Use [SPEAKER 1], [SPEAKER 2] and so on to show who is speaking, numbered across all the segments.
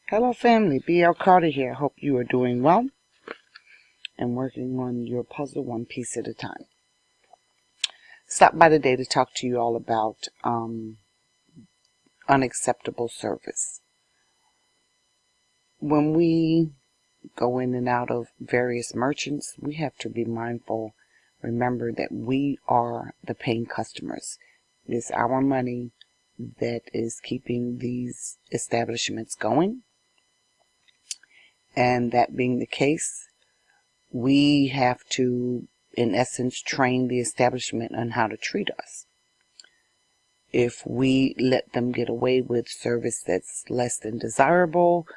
[SPEAKER 1] Hello family, BL Carter here. Hope you are doing well and working on your puzzle one piece at a time. Stop by today to talk to you all about unacceptable service. When we go in and out of various merchants, we have to be mindful. Remember that we are the paying customers. It is our money that is keeping these establishments going. And that being the case, we have to, in essence, train the establishment on how to treat us. If we let them get away with service that's less than desirable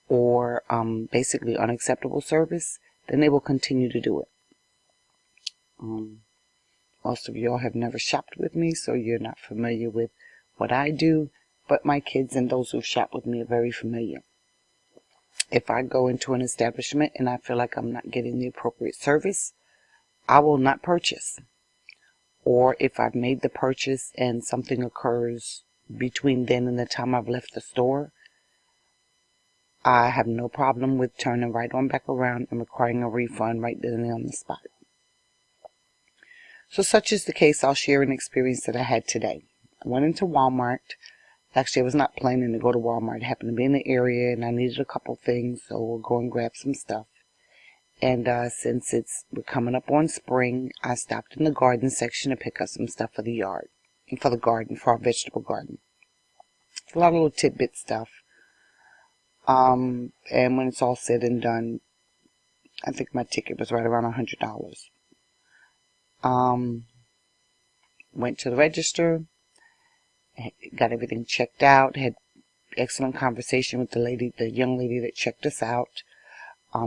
[SPEAKER 1] or basically unacceptable service, then they will continue to do it. Most of y'all have never shopped with me, so you're not familiar with what I do, but my kids and those who shop with me are very familiar. If I go into an establishment and I feel like I'm not getting the appropriate service, I will not purchase. Or if I've made the purchase and something occurs between then and the time I've left the store, I have no problem with turning right on back around and requiring a refund right then and on the spot. So such is the case, I'll share an experience that I had today. I went into Walmart. Actually, I was not planning to go to Walmart. I happened to be in the area and I needed a couple things, so we'll go and grab some stuff. And since we're coming up on spring, I stopped in the garden section to pick up some stuff for the yard, and for the garden, for our vegetable garden. It's a lot of little tidbit stuff. And when it's all said and done, I think my ticket was right around $100. Went to the register, got everything checked out, had excellent conversation with the young lady that checked us out.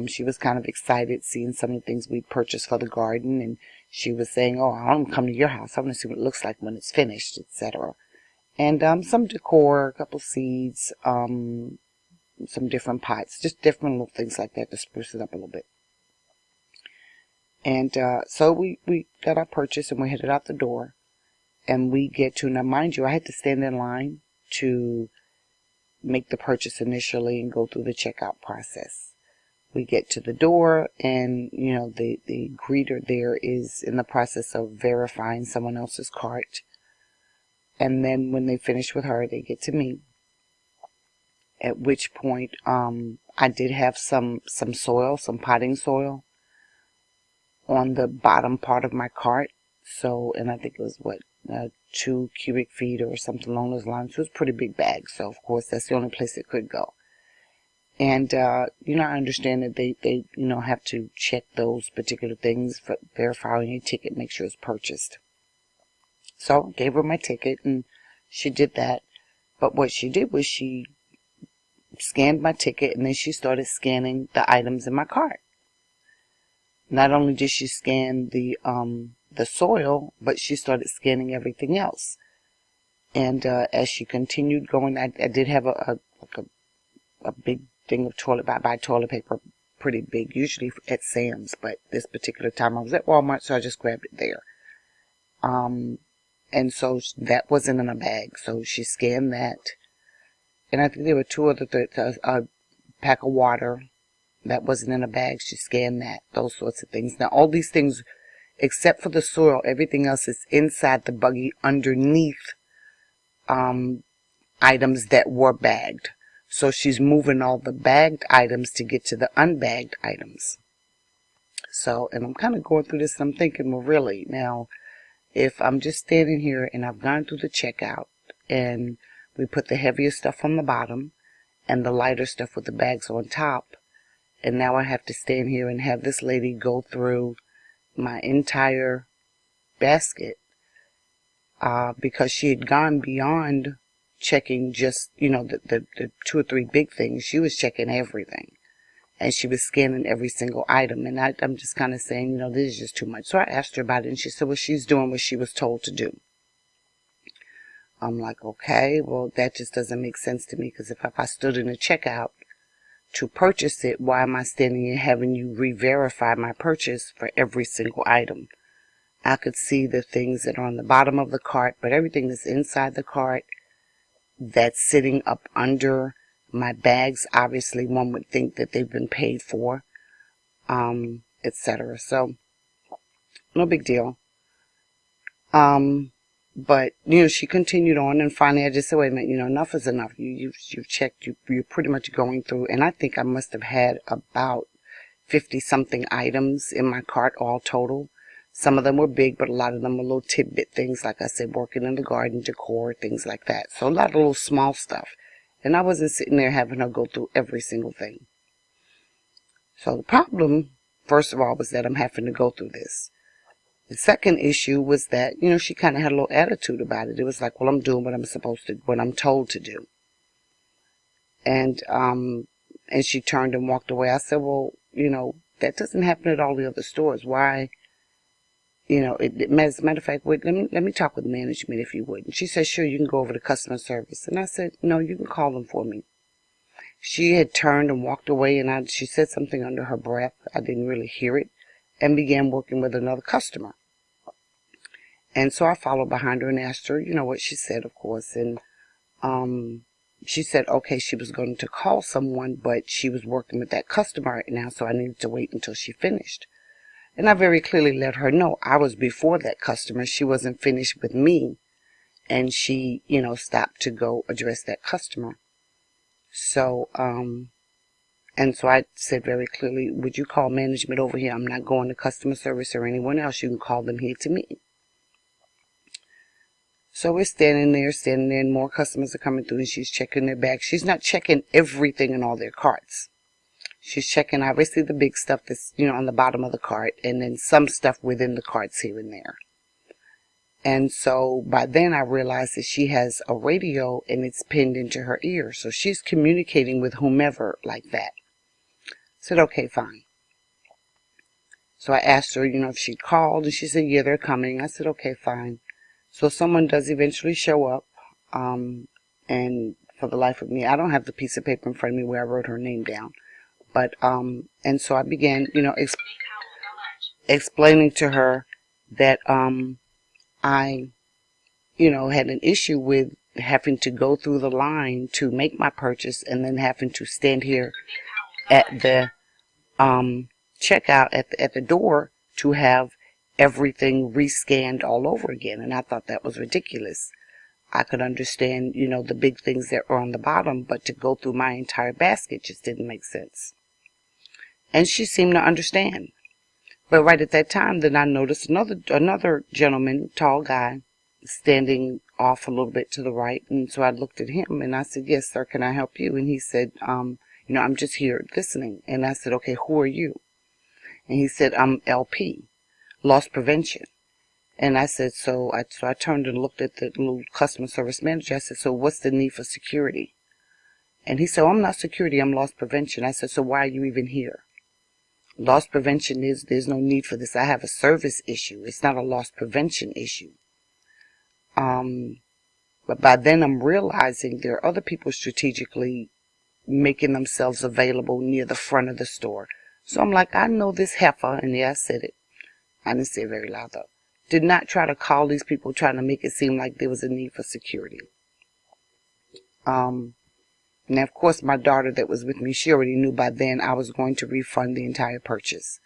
[SPEAKER 1] She was kind of excited seeing some of the things we purchased for the garden, and she was saying, "Oh, I want to come to your house. I want to see what it looks like when it's finished, etc." And some decor, a couple seeds, some different pots, just different little things like that to spruce it up a little bit. And so we got our purchase and we headed out the door. And we get to, now mind you, I had to stand in line to make the purchase initially and go through the checkout process. We get to the door and, you know, the greeter there is in the process of verifying someone else's cart. And then when they finish with her, they get to me. At which point, I did have some soil, some potting soil on the bottom part of my cart. So, and I think it was 2 cubic feet or something along those lines. So it was a pretty big bag. So of course that's the only place it could go. And, you know, I understand that they, you know, have to check those particular things for verifying your ticket, make sure it's purchased. So I gave her my ticket and she did that. But what she did was she scanned my ticket and then she started scanning the items in my cart. Not only did she scan the soil, but she started scanning everything else. And as she continued going, I did have a big thing of I buy toilet paper pretty big, usually at Sam's, but this particular time I was at Walmart, so I just grabbed it there. And so that wasn't in a bag, so she scanned that. And I think there were 2 other things, a pack of water that wasn't in a bag, she scanned that, those sorts of things. Now all these things, except for the soil, everything else is inside the buggy underneath items that were bagged. So she's moving all the bagged items to get to the unbagged items. So, and I'm kind of going through this and I'm thinking, well, really, now, if I'm just standing here and I've gone through the checkout and we put the heavier stuff on the bottom and the lighter stuff with the bags on top, and now I have to stand here and have this lady go through my entire basket because she had gone beyond checking just, you know, the 2 or 3 big things. She was checking everything. And she was scanning every single item. And I'm just kind of saying, you know, this is just too much. So I asked her about it, and she said, well, she's doing what she was told to do. I'm like, okay, well, that just doesn't make sense to me, because if I stood in the checkout to purchase it, why am I standing here having you re-verify my purchase for every single item? I could see the things that are on the bottom of the cart, but everything that's inside the cart, that's sitting up under My bags, obviously, one would think that they've been paid for, etc. So, no big deal. But, she continued on, and finally I just said, wait a minute, enough is enough. You've checked, you're pretty much going through, and I think I must have had about 50-something items in my cart all total. Some of them were big, but a lot of them were little tidbit things, like I said, working in the garden, decor, things like that. So a lot of little small stuff. And I wasn't sitting there having her go through every single thing. So the problem, first of all, was that I'm having to go through this. The second issue was that, she kind of had a little attitude about it. It was like, well, I'm doing what I'm told to do. And she turned and walked away. I said, well, that doesn't happen at all the other stores. Why? As a matter of fact, wait, let me talk with management if you would. And she said, sure, you can go over to customer service. And I said, no, you can call them for me. She had turned and walked away, and she said something under her breath. I didn't really hear it, and began working with another customer. And so I followed behind her and asked her, what she said, of course. And she said, okay, she was going to call someone, but she was working with that customer right now, so I needed to wait until she finished. And I very clearly let her know I was before that customer. She wasn't finished with me, and she, stopped to go address that customer. So, and so I said very clearly, would you call management over here? I'm not going to customer service or anyone else. You can call them here to me. So we're standing there, and more customers are coming through, and she's checking their bags. She's not checking everything in all their carts. She's checking, obviously, the big stuff that's, on the bottom of the cart, and then some stuff within the carts here and there. And so by then I realized that she has a radio, and it's pinned into her ear. So she's communicating with whomever like that. I said, okay, fine. So I asked her, if she called, and she said, yeah, they're coming. I said, okay, fine. So someone does eventually show up, and for the life of me, I don't have the piece of paper in front of me where I wrote her name down. But, and so I began, explaining to her that, I, had an issue with having to go through the line to make my purchase, and then having to stand here at the, checkout at the door to have everything rescanned all over again. And I thought that was ridiculous. I could understand, the big things that were on the bottom, but to go through my entire basket just didn't make sense. And she seemed to understand. But right at that time, then I noticed another gentleman, tall guy, standing off a little bit to the right. And so I looked at him and I said, yes, sir, can I help you? And he said, I'm just here listening. And I said, okay, who are you? And he said, I'm LP, loss prevention. And I said, so I turned and looked at the little customer service manager. I said, so what's the need for security? And he said, oh, I'm not security, I'm loss prevention. I said, so why are you even here? Loss prevention there's no need for this. I have a service issue. It's not a loss prevention issue. But by then I'm realizing there are other people strategically making themselves available near the front of the store. So I'm like, I know this heifer, and yeah, I said it. I didn't say it very loud though. Did not try to call these people trying to make it seem like there was a need for security. Now, of course, my daughter that was with me, she already knew by then I was going to refund the entire purchase.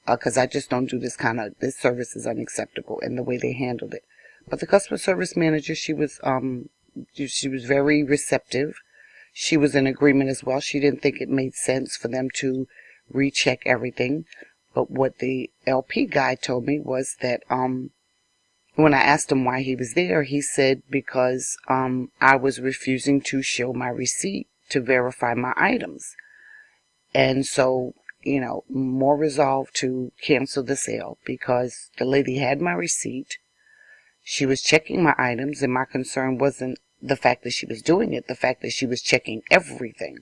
[SPEAKER 1] Because I just don't do this service is unacceptable, and the way they handled it. But the customer service manager, she was very receptive. She was in agreement as well. She didn't think it made sense for them to recheck everything. But what the LP guy told me was that, when I asked him why he was there, he said because I was refusing to show my receipt to verify my items. And so, more resolved to cancel the sale because the lady had my receipt. She was checking my items, and my concern wasn't the fact that she was doing it, the fact that she was checking everything.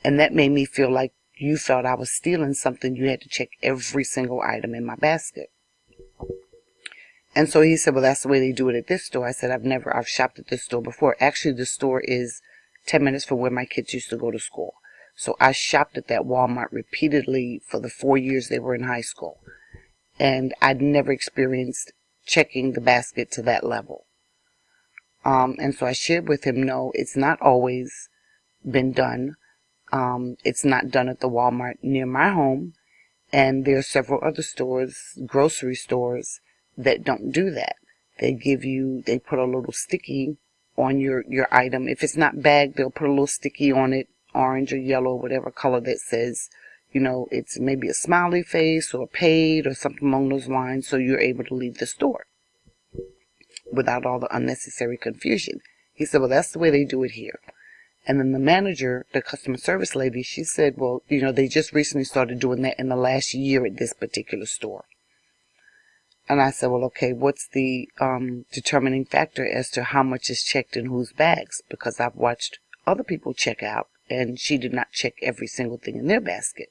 [SPEAKER 1] And that made me feel like you felt I was stealing something. You had to check every single item in my basket. And so he said, well, that's the way they do it at this store. I said, I've shopped at this store before. Actually, the store is 10 minutes from where my kids used to go to school. So I shopped at that Walmart repeatedly for the 4 years they were in high school. And I'd never experienced checking the basket to that level. And so I shared with him, no, it's not always been done. It's not done at the Walmart near my home, and there are several other stores, grocery stores, that don't do that. They put a little sticky on your item. If it's not bagged, they'll put a little sticky on it, orange or yellow, whatever color, that says, it's maybe a smiley face or paid or something along those lines, so you're able to leave the store without all the unnecessary confusion. He said, well, that's the way they do it here. And then the manager, the customer service lady, she said, well, they just recently started doing that in the last year at this particular store. And I said, well, okay, what's the determining factor as to how much is checked in whose bags? Because I've watched other people check out, and she did not check every single thing in their basket.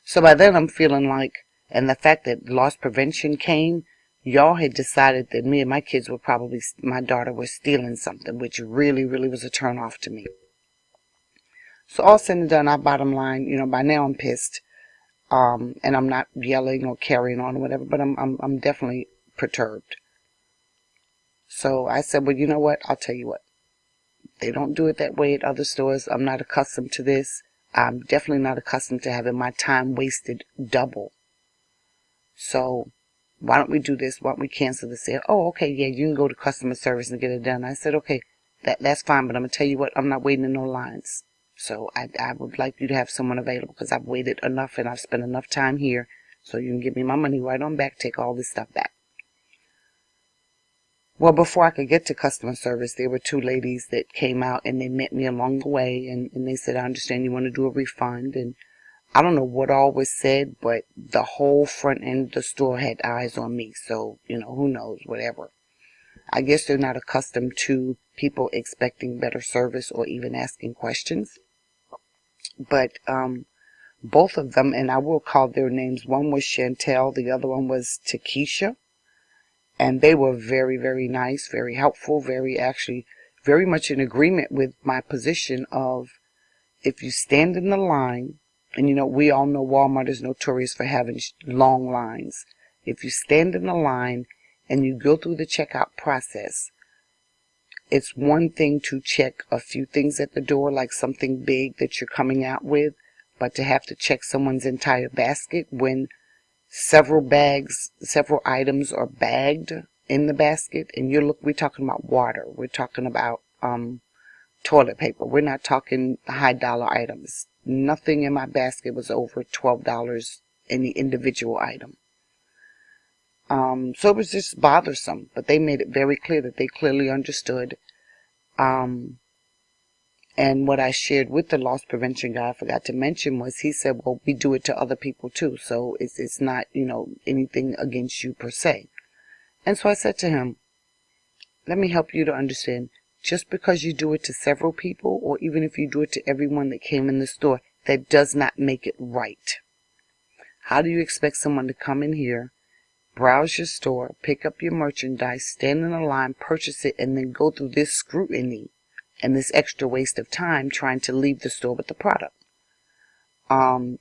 [SPEAKER 1] So by then I'm feeling like, and the fact that loss prevention came, y'all had decided that me and my kids were probably, my daughter was stealing something, which really, really was a turn off to me. So all said and done, our bottom line, by now I'm pissed. And I'm not yelling or carrying on or whatever, but I'm definitely perturbed. So I said, well, you know what? I'll tell you what. They don't do it that way at other stores. I'm not accustomed to this. I'm definitely not accustomed to having my time wasted double. So why don't we do this? Why don't we cancel this? Say, oh, okay, yeah, you can go to customer service and get it done. I said, okay, that's fine, but I'm going to tell you what, I'm not waiting in no lines. So I would like you to have someone available, because I've waited enough and I've spent enough time here, so you can give me my money right on back, take all this stuff back. Well, before I could get to customer service, there were two ladies that came out and they met me along the way, and they said, I understand you want to do a refund. And I don't know what all was said, but the whole front end of the store had eyes on me. So, who knows, whatever. I guess they're not accustomed to people expecting better service or even asking questions. But both of them, and I will call their names, one was Chantel, the other one was Takesha. And they were very, very nice, very helpful, very much in agreement with my position of, if you stand in the line, and we all know Walmart is notorious for having long lines. If you stand in the line and you go through the checkout process, it's one thing to check a few things at the door, like something big that you're coming out with, but to have to check someone's entire basket when several items are bagged in the basket, and we're talking about water, we're talking about toilet paper, we're not talking high dollar items. Nothing in my basket was over $12 any individual item. So it was just bothersome, but they made it very clear that they clearly understood. And what I shared with the loss prevention guy, I forgot to mention, was he said, well, we do it to other people too, so it's not, anything against you per se. And so I said to him, let me help you to understand, just because you do it to several people, or even if you do it to everyone that came in the store, that does not make it right. How do you expect someone to come in here, browse your store, pick up your merchandise, stand in a line, purchase it, and then go through this scrutiny and this extra waste of time trying to leave the store with the product?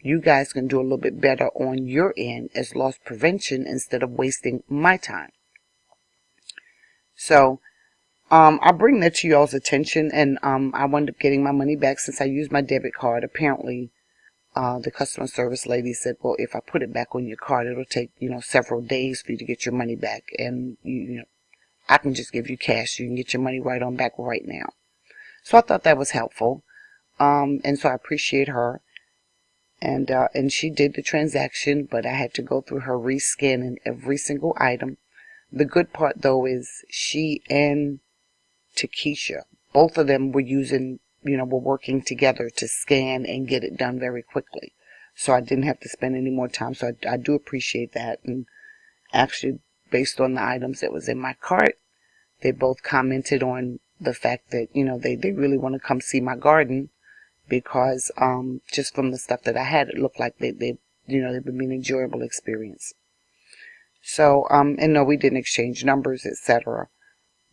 [SPEAKER 1] You guys can do a little bit better on your end as loss prevention instead of wasting my time. So I bring that to y'all's attention, and I wound up getting my money back since I used my debit card. Apparently, the customer service lady said, well, if I put it back on your card, it'll take, several days for you to get your money back. And, I can just give you cash. You can get your money right on back right now. So I thought that was helpful. And so I appreciate her. And she did the transaction, but I had to go through her rescanning every single item. The good part, though, is she and Takesha, both of them were working together to scan and get it done very quickly. So I didn't have to spend any more time. So I do appreciate that. And actually, based on the items that was in my cart, they both commented on the fact that, they really want to come see my garden, because just from the stuff that I had, it looked like they would be an enjoyable experience. So, and no, we didn't exchange numbers, etc.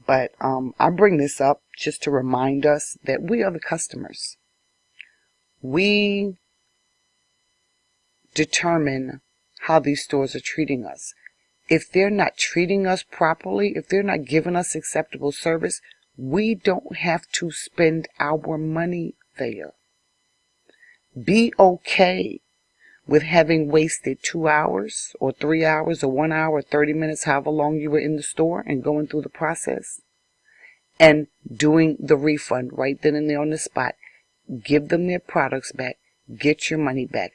[SPEAKER 1] But I bring this up just to remind us that we are the customers. We determine how these stores are treating us. If they're not treating us properly, if they're not giving us acceptable service, we don't have to spend our money there. Be okay with having wasted 2 hours or 3 hours or 1 hour, 30 minutes, however long you were in the store and going through the process and doing the refund right then and there on the spot. Give them their products back. Get your money back.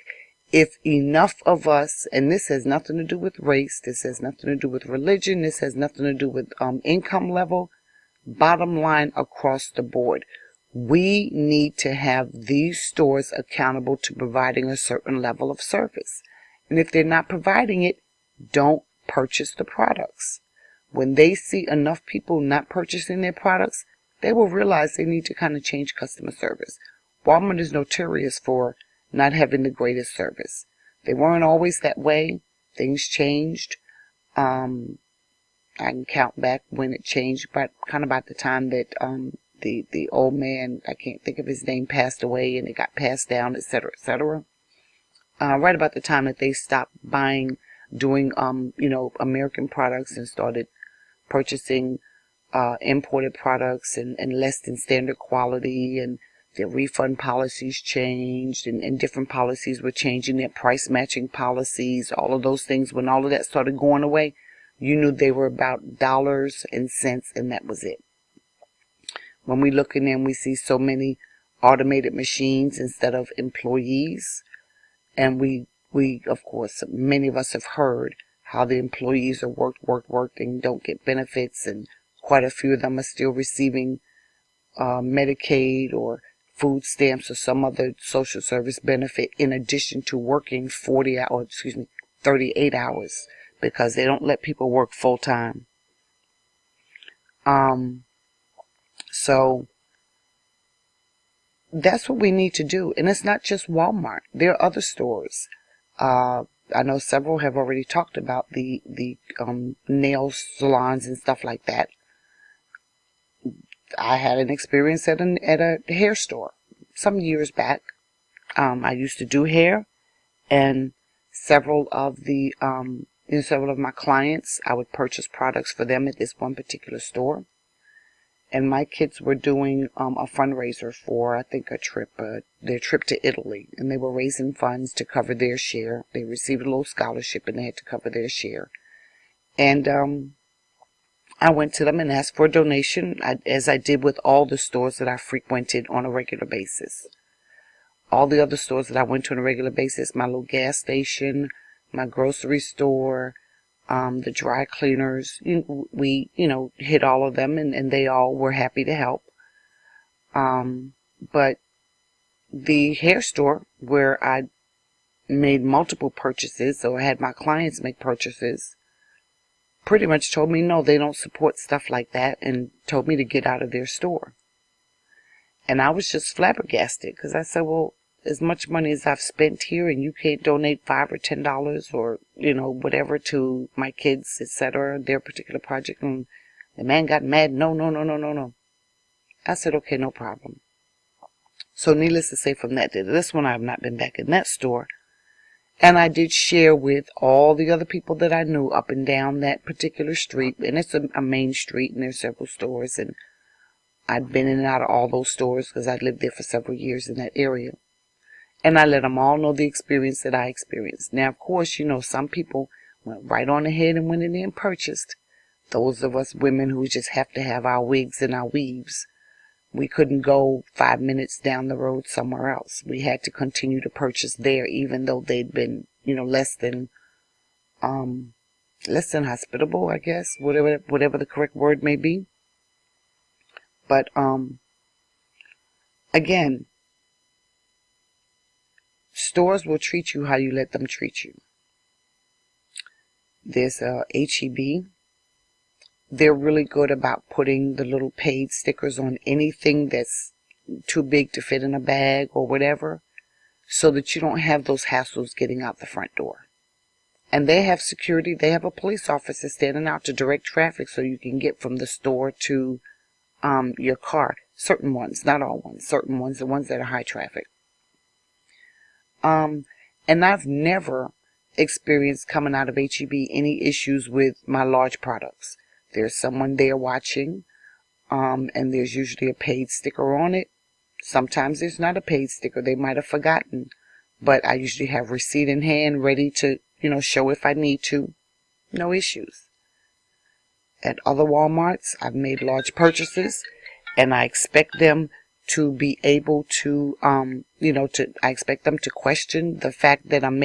[SPEAKER 1] If enough of us, and this has nothing to do with race, this has nothing to do with religion, this has nothing to do with income level, bottom line across the board, we need to have these stores accountable to providing a certain level of service. And if they're not providing it, don't purchase the products. When they see enough people not purchasing their products, they will realize they need to kind of change customer service. Walmart is notorious for not having the greatest service. They weren't always that way. Things changed. I can count back when it changed, but kind of about the time that the old man, I can't think of his name, passed away and it got passed down, etc., etc. Right about the time that they stopped doing American products and started purchasing imported products and less than standard quality, and their refund policies changed, and different policies were changing, their price matching policies, all of those things. When all of that started going away, you knew they were about dollars and cents, and that was it. When we look in there and we see so many automated machines instead of employees, and we of course, many of us have heard how the employees are worked and don't get benefits, and quite a few of them are still receiving Medicaid or food stamps or some other social service benefit in addition to working 38 hours, because they don't let people work full time. So that's what we need to do. And it's not just Walmart. There are other stores. I know several have already talked about the nail salons and stuff like that. I had an experience at a hair store some years back. I used to do hair, and several of my clients, I would purchase products for them at this one particular store. And my kids were doing a fundraiser for, I think, their trip to Italy. And they were raising funds to cover their share. They received a little scholarship and they had to cover their share. And I went to them and asked for a donation, as I did with all the stores that I frequented on a regular basis. All the other stores that I went to on a regular basis, my little gas station, my grocery store, the dry cleaners, we hit all of them, and they all were happy to help. But the hair store, where I made multiple purchases, or I had my clients make purchases, pretty much told me no, they don't support stuff like that, and told me to get out of their store. And I was just flabbergasted, because I said, well, as much money as I've spent here, and you can't donate $5 or $10 or whatever to my kids, etc., their particular project. And the man got mad. No. I said, okay, no problem. So needless to say, from that day to this one, I have not been back in that store. And I did share with all the other people that I knew up and down that particular street. And it's a main street, and there's several stores. And I'd been in and out of all those stores because I'd lived there for several years in that area. And I let them all know the experience that I experienced. Now, of course, some people went right on ahead and went in there and purchased. Those of us women who just have to have our wigs and our weaves, we couldn't go 5 minutes down the road somewhere else. We had to continue to purchase there, even though they'd been, less than hospitable, I guess, whatever the correct word may be. But again, stores will treat you how you let them treat you. There's HEB. They're really good about putting the little paid stickers on anything that's too big to fit in a bag or whatever, so that you don't have those hassles getting out the front door. And they have security. They have a police officer standing out to direct traffic so you can get from the store to your car. Certain ones, not all ones. Certain ones, the ones that are high traffic. And I've never experienced coming out of HEB any issues with my large products. There's someone there watching, and there's usually a paid sticker on it. Sometimes there's not a paid sticker. They might have forgotten. But I usually have receipt in hand ready to, show if I need to. No issues. At other Walmarts, I've made large purchases, and I expect them to be able to, I expect them to question the fact that I'm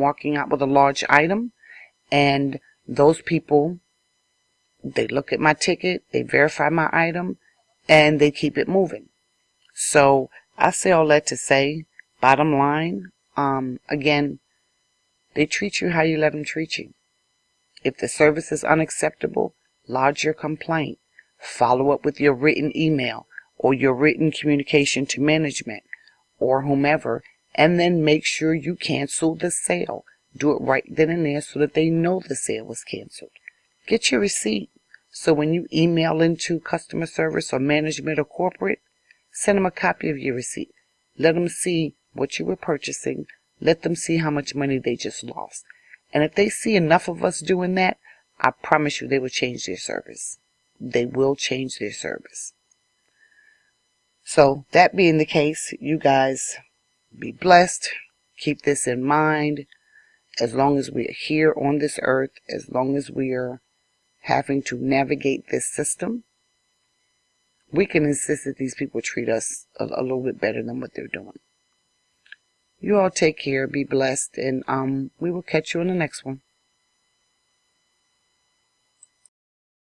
[SPEAKER 1] walking out with a large item, and those people, they look at my ticket, they verify my item, and they keep it moving. So I say all that to say, bottom line, again, they treat you how you let them treat you. If the service is unacceptable, lodge your complaint. Follow up with your written email or your written communication to management or whomever, and then make sure you cancel the sale. Do it right then and there so that they know the sale was canceled. Get your receipt. So when you email into customer service or management or corporate, send them a copy of your receipt. Let them see what you were purchasing. Let them see how much money they just lost. And if they see enough of us doing that, I promise you they will change their service. They will change their service. So that being the case, you guys be blessed. Keep this in mind. As long as we are here on this earth, as long as we are having to navigate this system, we can insist that these people treat us a little bit better than what they're doing. You all take care, be blessed, and we will catch you in the next one.